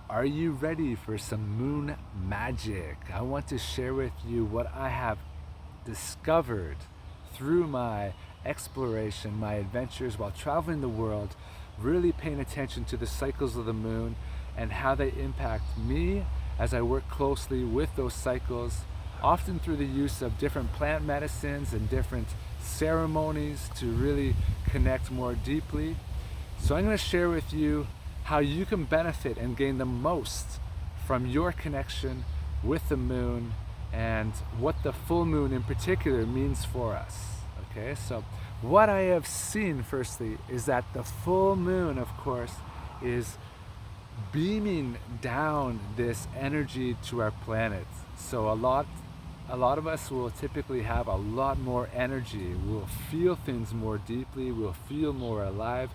Are you ready for some moon magic? I want to share with you what I have discovered through my exploration, my adventures while traveling the world, really paying attention to the cycles of the moon and how they impact me as I work closely with those cycles, often through the use of different plant medicines and different ceremonies to really connect more deeply. So I'm going to share with you how you can benefit and gain the most from your connection with the moon and what the full moon in particular means for us. Okay, so what I have seen firstly is that the full moon, of course, is beaming down this energy to our planet. So a lot of us will typically have a lot more energy. We'll feel things more deeply, we'll feel more alive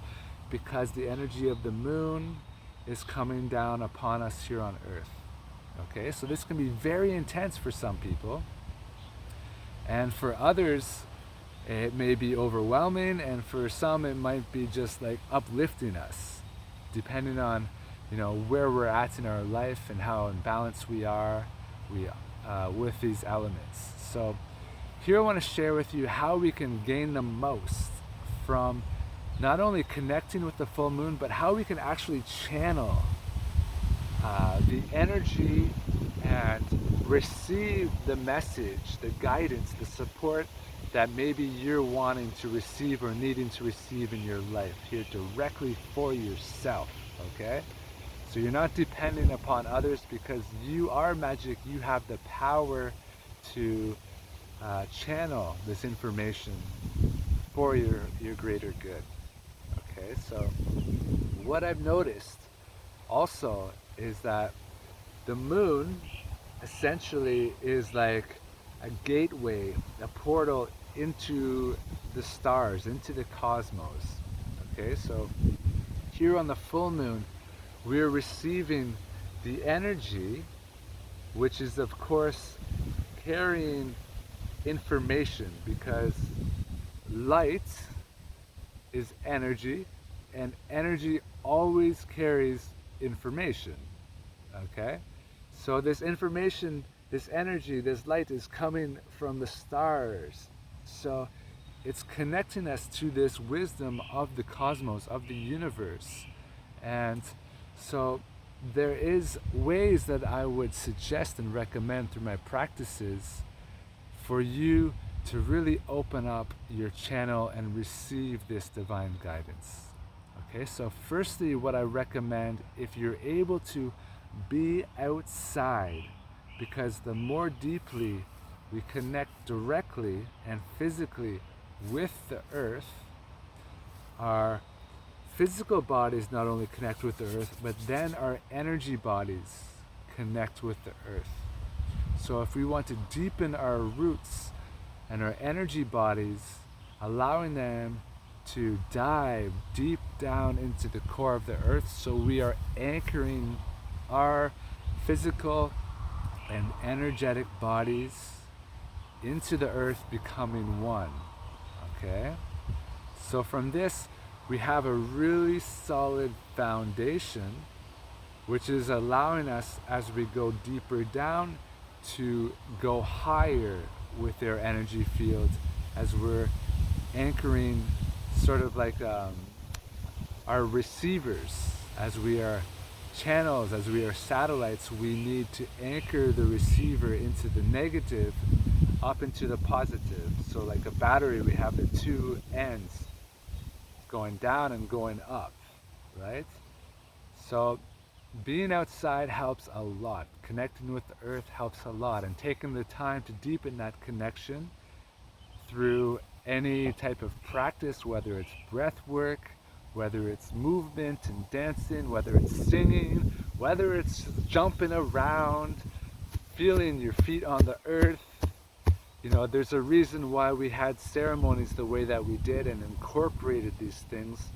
because the energy of the moon is coming down upon us here on Earth. Okay, so this can be very intense for some people, and for others, it may be overwhelming, and for some, it might be just like uplifting us, depending on where we're at in our life and how in balance we with these elements. So here I want to share with you how we can gain the most from not only connecting with the full moon, but how we can actually channel the energy and receive the message, the guidance, the support that maybe you're wanting to receive or needing to receive in your life here directly for yourself. Okay? So you're not depending upon others because you are magic. You have the power to channel this information for your greater good. Okay, so what I've noticed also is that the moon essentially is like a gateway, a portal into the stars, into the cosmos. Okay, so here on the full moon, we're receiving the energy, which is, of course, carrying information because light is energy, and energy always carries information. Okay? So this information, this energy, this light is coming from the stars. So it's connecting us to this wisdom of the cosmos, of the universe. And so there is ways that I would suggest and recommend through my practices for you to really open up your channel and receive this divine guidance. Okay, so firstly, what I recommend, if you're able to be outside, because the more deeply we connect directly and physically with the earth, our physical bodies not only connect with the earth, but then our energy bodies connect with the earth. So if we want to deepen our roots and our energy bodies, allowing them to dive deep down into the core of the earth, so we are anchoring our physical and energetic bodies into the earth, becoming one. Okay? So from this, we have a really solid foundation, which is allowing us, as we go deeper down, to go higher with their energy field as we're anchoring sort of like our receivers. As we are channels, as we are satellites, we need to anchor the receiver into the negative up into the positive. So like a battery, we have the two ends going down and going up, right? So being outside helps a lot. Connecting with the earth helps a lot, and taking the time to deepen that connection through any type of practice, whether it's breath work, whether it's movement and dancing, whether it's singing, whether it's jumping around, feeling your feet on the earth. There's a reason why we had ceremonies the way that we did and incorporated these things.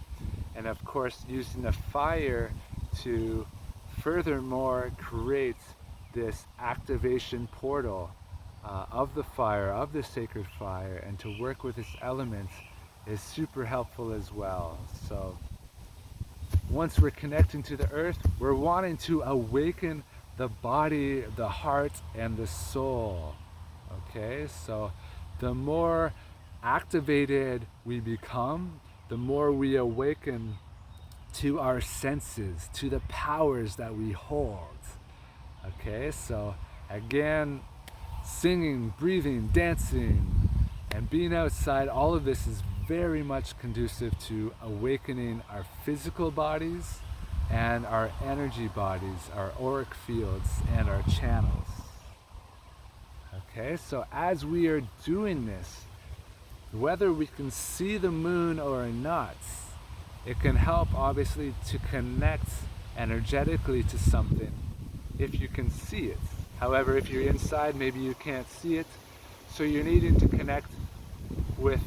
And of course, using the fire to furthermore create this activation portal of the fire, of the sacred fire, and to work with its elements is super helpful as well. So once we're connecting to the earth, we're wanting to awaken the body, the heart, and the soul. Okay, so the more activated we become, the more we awaken to our senses, to the powers that we hold. Okay, so again, singing, breathing, dancing, and being outside, all of this is very much conducive to awakening our physical bodies and our energy bodies, our auric fields, and our channels. Okay, so as we are doing this, whether we can see the moon or not, it can help obviously to connect energetically to something if you can see it. However, if you're inside, maybe you can't see it, so you're needing to connect with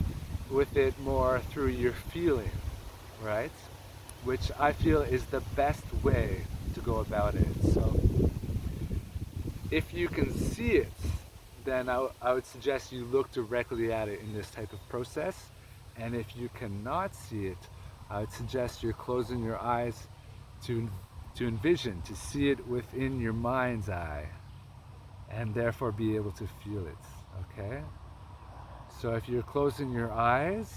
it more through your feeling, right? Which I feel is the best way to go about it. So if you can see it, then I would suggest you look directly at it in this type of process. And if you cannot see it, I would suggest you're closing your eyes to envision, to see it within your mind's eye, and therefore be able to feel it, okay? So if you're closing your eyes,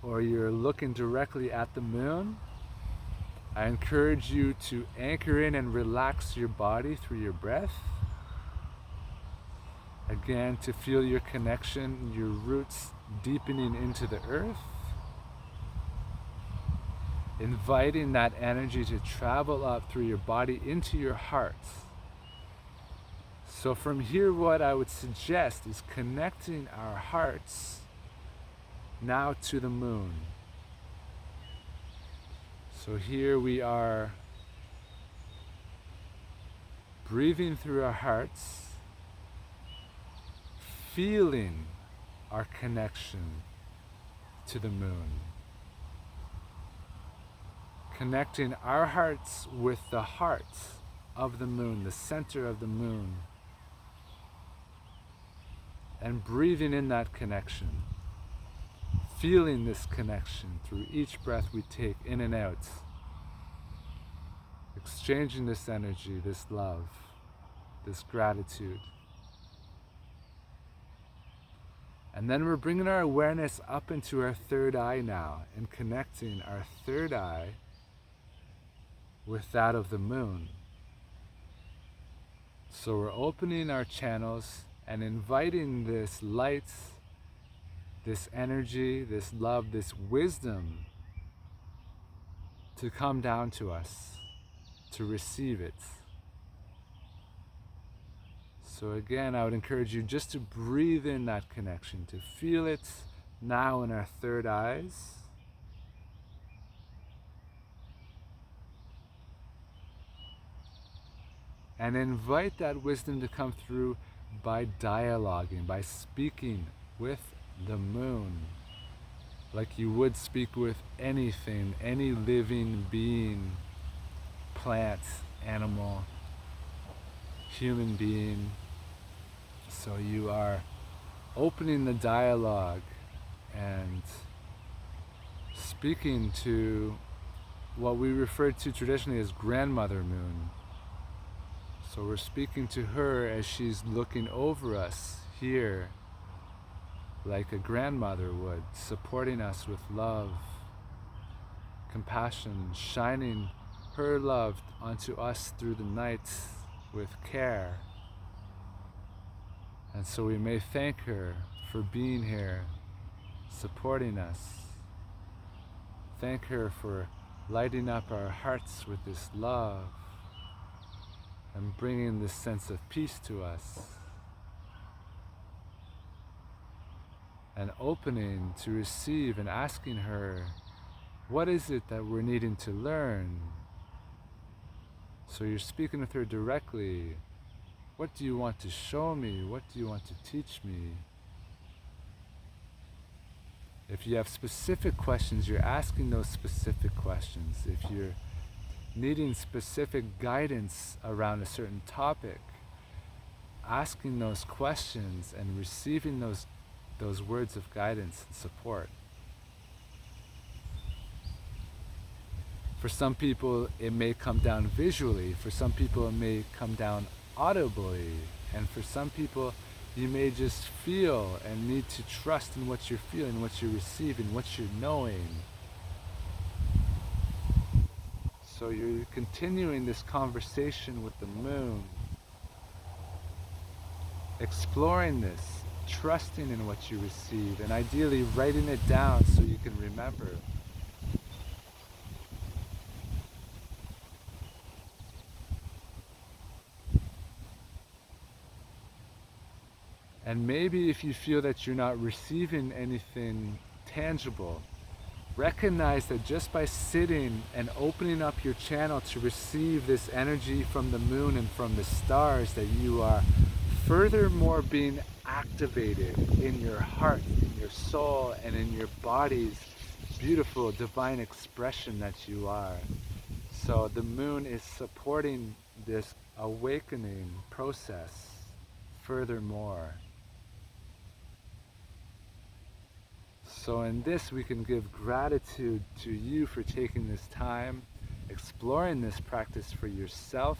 or you're looking directly at the moon, I encourage you to anchor in and relax your body through your breath. Again, to feel your connection, your roots deepening into the earth. Inviting that energy to travel up through your body into your heart. So from here, what I would suggest is connecting our hearts now to the moon. So here we are breathing through our hearts, feeling our connection to the moon. Connecting our hearts with the heart of the moon, the center of the moon, and breathing in that connection, feeling this connection through each breath we take in and out, exchanging this energy, this love, this gratitude. And then we're bringing our awareness up into our third eye now and connecting our third eye with that of the moon. So we're opening our channels and inviting this light, this energy, this love, this wisdom to come down to us, to receive it. So again, I would encourage you just to breathe in that connection, to feel it now in our third eyes. And invite that wisdom to come through by dialoguing, by speaking with the moon, like you would speak with anything, any living being, plant, animal, human being. So you are opening the dialogue and speaking to what we refer to traditionally as Grandmother Moon. So we're speaking to her as she's looking over us here, like a grandmother would, supporting us with love, compassion, shining her love onto us through the night with care. And so we may thank her for being here, supporting us. Thank her for lighting up our hearts with this love and bringing this sense of peace to us. And opening to receive and asking her, what is it that we're needing to learn? So you're speaking with her directly. What do you want to show me? What do you want to teach me? If you have specific questions, you're asking those specific questions. If you're needing specific guidance around a certain topic, asking those questions and receiving those words of guidance and support. For some people, it may come down visually. For some people, it may come down audibly. And for some people, you may just feel and need to trust in what you're feeling, what you're receiving, what you're knowing. So you're continuing this conversation with the moon, exploring this, trusting in what you receive, and ideally writing it down so you can remember. And maybe if you feel that you're not receiving anything tangible, recognize that just by sitting and opening up your channel to receive this energy from the moon and from the stars, that you are furthermore being activated in your heart, in your soul, and in your body's beautiful divine expression that you are. So the moon is supporting this awakening process furthermore. So in this, we can give gratitude to you for taking this time, exploring this practice for yourself,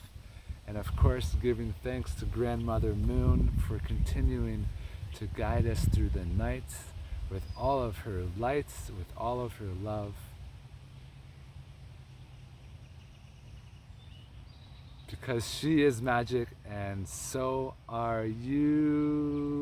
and of course giving thanks to Grandmother Moon for continuing to guide us through the nights with all of her lights, with all of her love. Because she is magic and so are you.